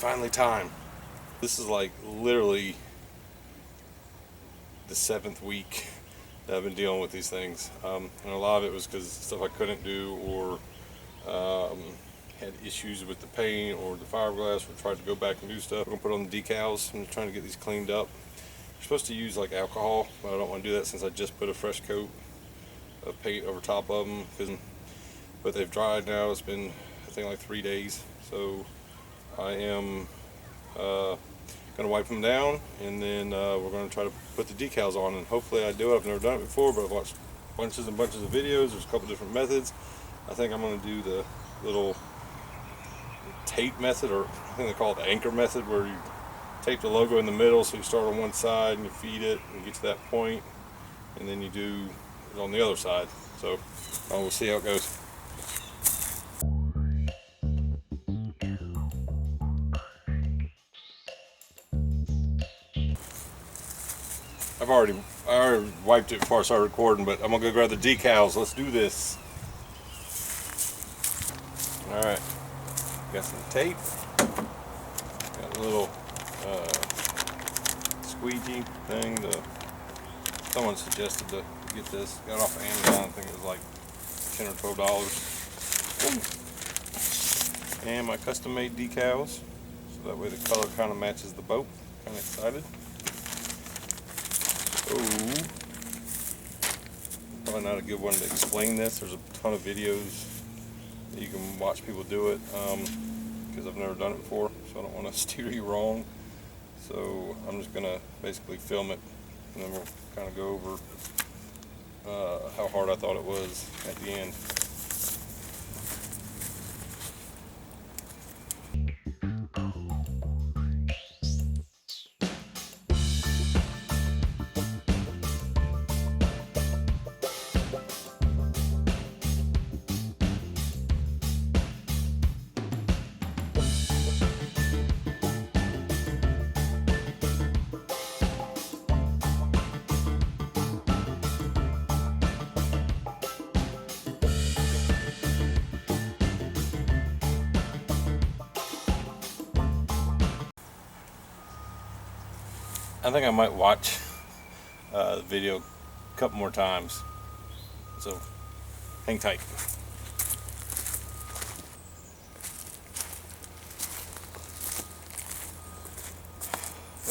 finally time. This is like literally the 7th week that I've been dealing with these things, and a lot of it was because stuff I couldn't do, or had issues with the paint or the fiberglass, or tried to go back and do stuff. I'm gonna put on the decals. I'm trying to get these cleaned up. You're supposed to use like alcohol, but I don't want to do that since I just put a fresh coat of paint over top of them. But they've dried now. It's been, I think, like 3 days. So I am going to wipe them down, and then we're going to try to put the decals on, and hopefully I do it. I've never done it before, but I've watched bunches and bunches of videos. There's a couple different methods. I think I'm going to do the little tape method, or I think they call it the anchor method, where you tape the logo in the middle, so you start on one side and you feed it and get to that point, and then you do it on the other side. So we'll see how it goes. I already wiped it before I started recording, but I'm gonna go grab the decals. Let's do this. All right, got some tape. Got a little squeegee thing. Someone suggested to get this. Got it off of Amazon. I think it was like $10 or $12. And my custom-made decals, so that way the color kind of matches the boat. Kind of excited. Oh, probably not a good one to explain this. There's a ton of videos that you can watch people do it, because I've never done it before, so I don't want to steer you wrong. So I'm just gonna basically film it, and then we'll kind of go over how hard I thought it was at the end. I think I might watch the video a couple more times, so hang tight.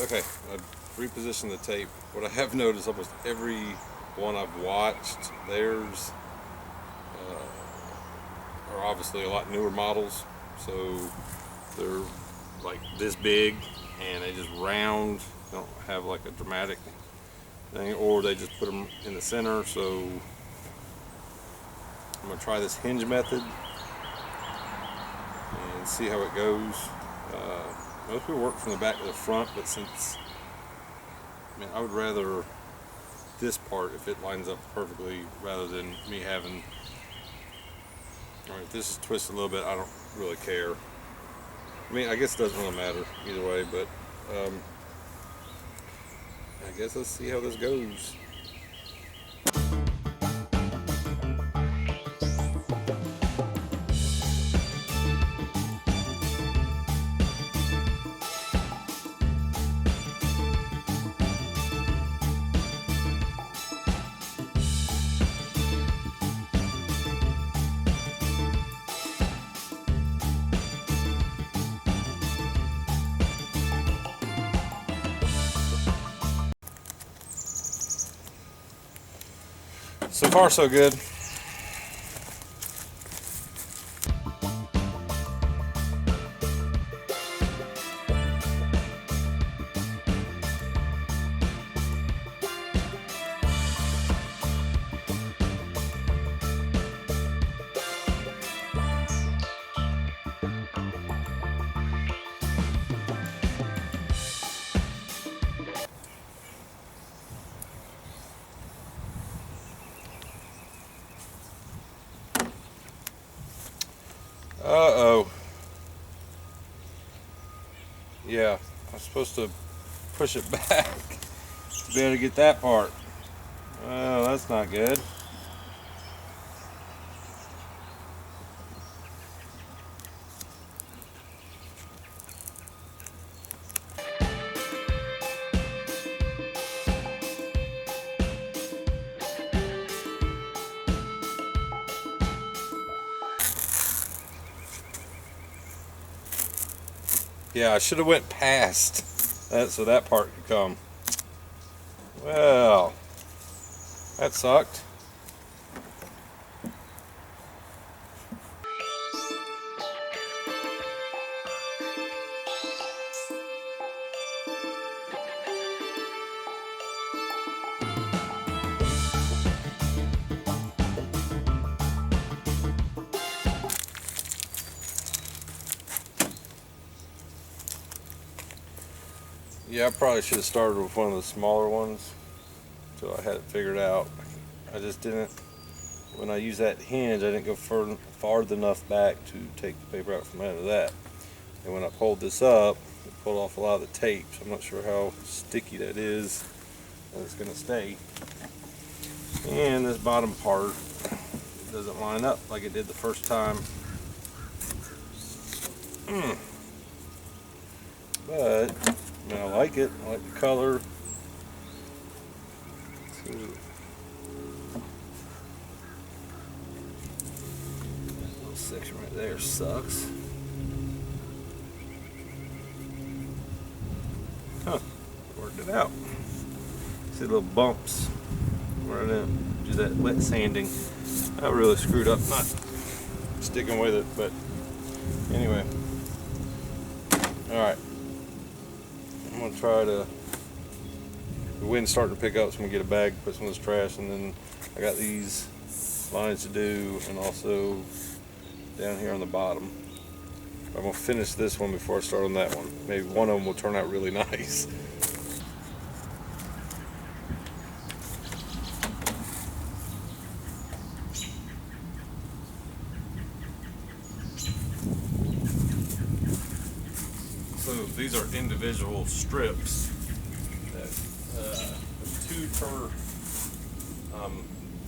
Okay, I repositioned the tape. What I have noticed, almost every one I've watched, theirs are obviously a lot newer models, so they're like this big and they just round. Don't have like a dramatic thing, or they just put them in the center. So I'm gonna try this hinge method and see how it goes. Most people work from the back to the front, but since I would rather this part if it lines up perfectly, rather than me having. All right, if this is twisted a little bit, I don't really care. I mean, I guess it doesn't really matter either way, but I guess let's see how this goes. So far, so good. Uh-oh. Yeah, I'm supposed to push it back to be able to get that part. Oh, that's not good. Yeah, I should have went past that so that part could come. Well, that sucked. Yeah, I probably should have started with one of the smaller ones until I had it figured out. I just didn't, when I used that hinge, I didn't go far enough back to take the paper out from under that. And when I pulled this up, it pulled off a lot of the tape, so I'm not sure how sticky that is and it's going to stay. And this bottom part doesn't line up like it did the first time. But I mean, I like it. I like the color. That little section right there sucks. Huh, worked it out. See little bumps where I didn't do that wet sanding. I really screwed up not sticking with it, but anyway. Alright. I'm going to try to, the wind's starting to pick up, so I'm going to get a bag, put some of this trash, and then I got these lines to do, and also down here on the bottom. I'm going to finish this one before I start on that one. Maybe one of them will turn out really nice. So these are individual strips that two per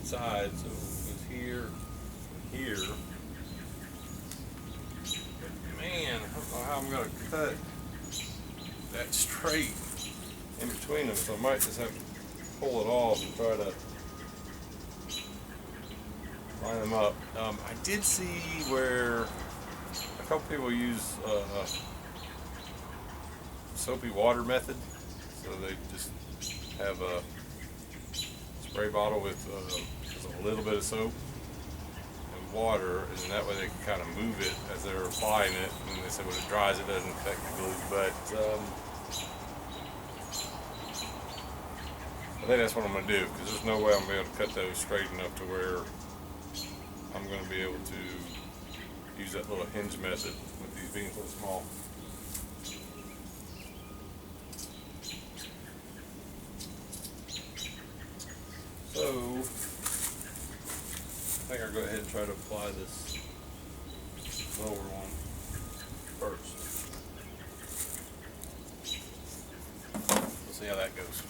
side. So it's here, here. Man, I don't know how I'm going to cut that straight in between them, so I might just have to pull it off and try to line them up. I did see where a couple people use soapy water method, so they just have a spray bottle with just a little bit of soap and water, and that way they can kind of move it as they're applying it, and they said when it dries it doesn't affect the glue, but I think that's what I'm going to do, because there's no way I'm going to be able to cut those straight enough to where I'm going to be able to use that little hinge method with these being so small. So, I think I'll go ahead and try to apply this lower one first. We'll see how that goes.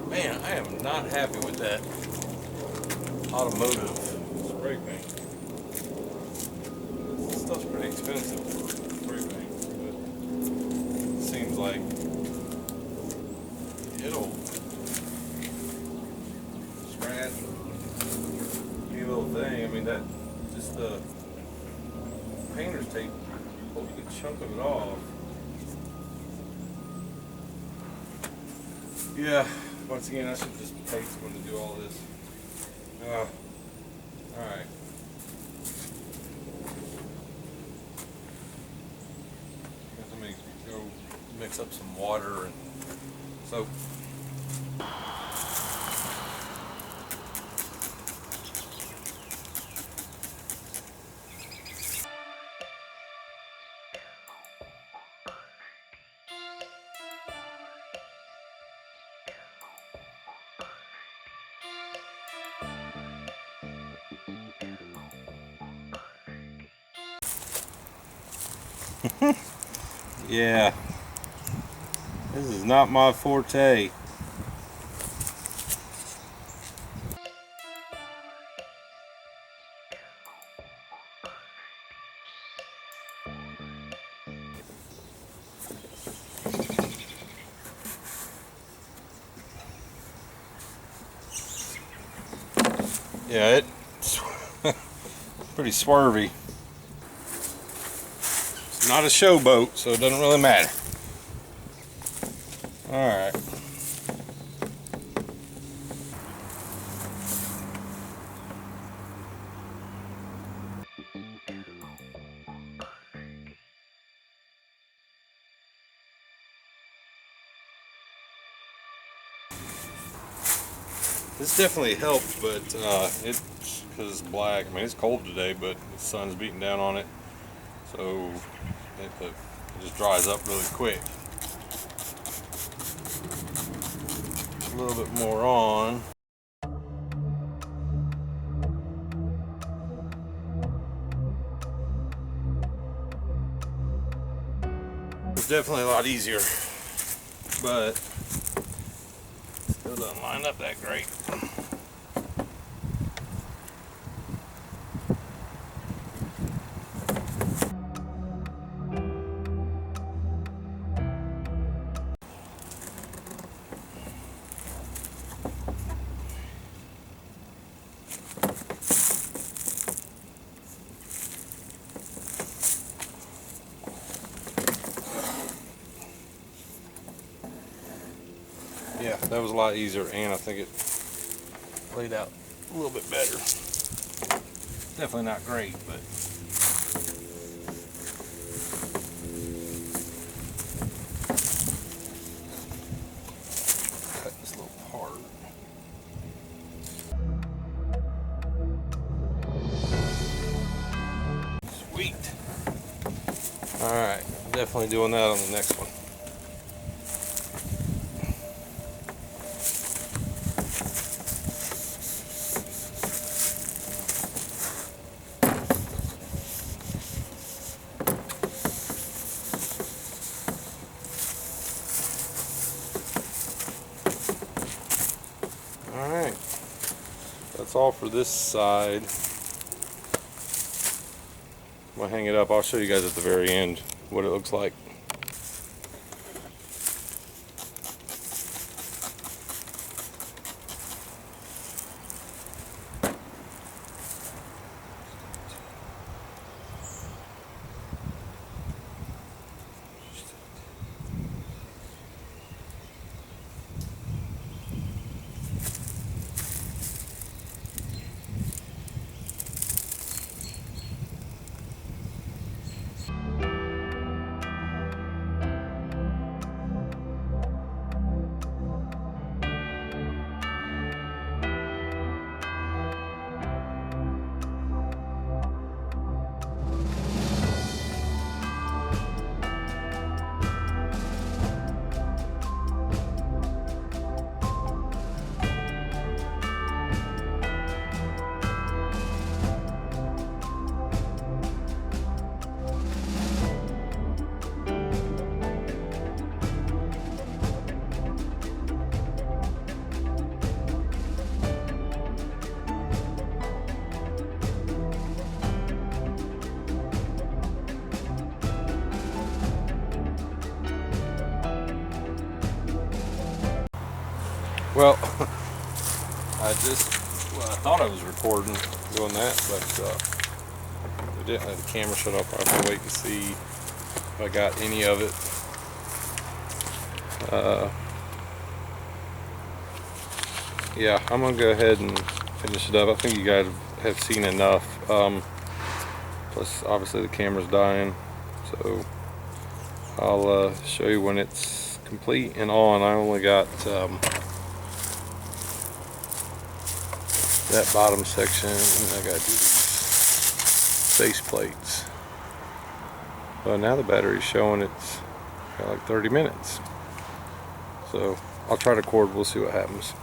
Man, I am not happy with that automotive spray paint. This stuff's pretty expensive for spray paint, but it seems like it'll scratch any little thing. I mean, that just the painter's tape pulls a good chunk of it off. Yeah. Once again, I should just pay someone to do all this. Alright. Let me go mix up some water and soap. Yeah, this is not my forte. Yeah, it's pretty swervy. It's not a showboat, so it doesn't really matter. Alright. This definitely helped, but it's because it's black. I mean, it's cold today, but the sun's beating down on it, so it just dries up really quick. A little bit more on. It's definitely a lot easier, but still doesn't line up that great. Yeah, that was a lot easier, and I think it laid out a little bit better. Definitely not great, but cut this a little hard. Sweet. Alright, definitely doing that on the next one. Alright, that's all for this side. I'm going to hang it up. I'll show you guys at the very end what it looks like. Well, I thought I was recording doing that, but I didn't have the camera shut off. I have to wait and see if I got any of it. Yeah, I'm gonna go ahead and finish it up. I think you guys have seen enough. Plus, obviously, the camera's dying, so I'll show you when it's complete and on. I only got that bottom section, and I gotta do these face plates. Well, now the battery's showing it's got like 30 minutes. So I'll try to record, we'll see what happens.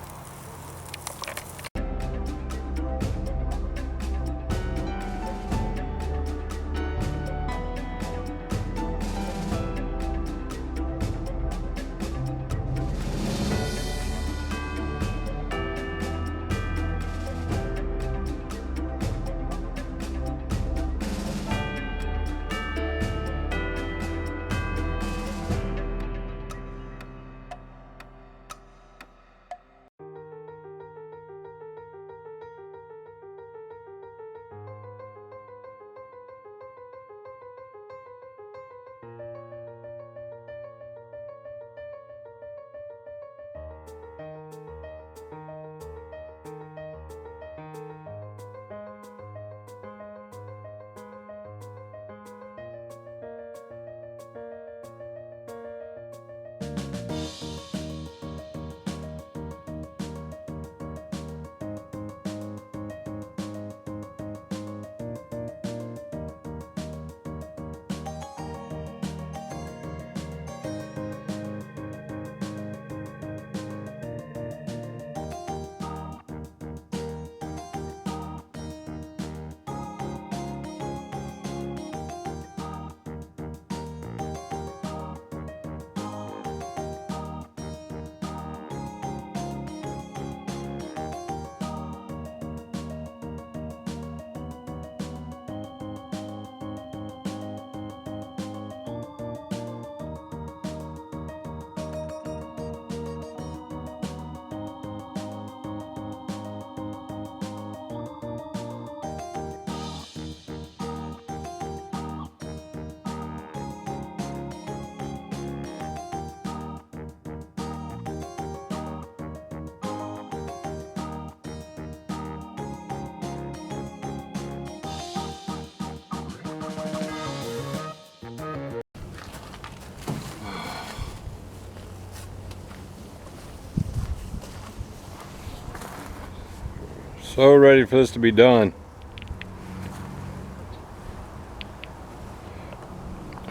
So ready for this to be done.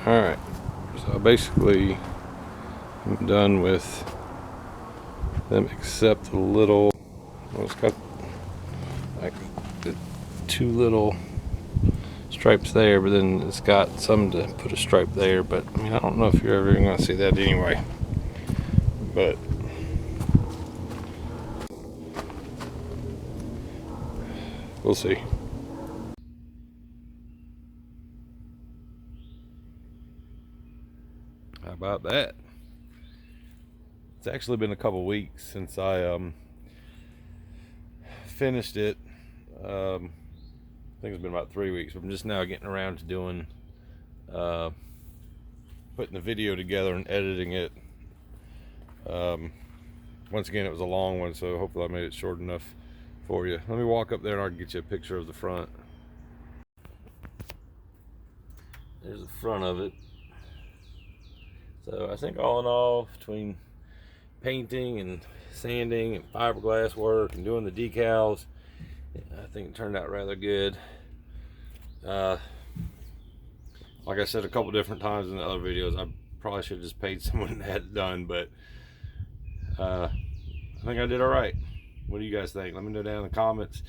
Alright, so basically I'm done with them except the little, well, it's got like the two little stripes there, but then it's got some to put a stripe there, but I mean, I don't know if you're ever going to see that anyway, but we'll see. How about that? It's actually been a couple weeks since I finished it. I think it's been about 3 weeks, but I'm just now getting around to doing putting the video together and editing it. Once again, it was a long one, so hopefully I made it short enough for you. Let me walk up there and I'll get you a picture of the front. There's the front of it. So I think all in all, between painting and sanding and fiberglass work and doing the decals, I think it turned out rather good. Like I said a couple different times in the other videos, I probably should have just paid someone that had it done, but I think I did all right. What do you guys think? Let me know down in the comments.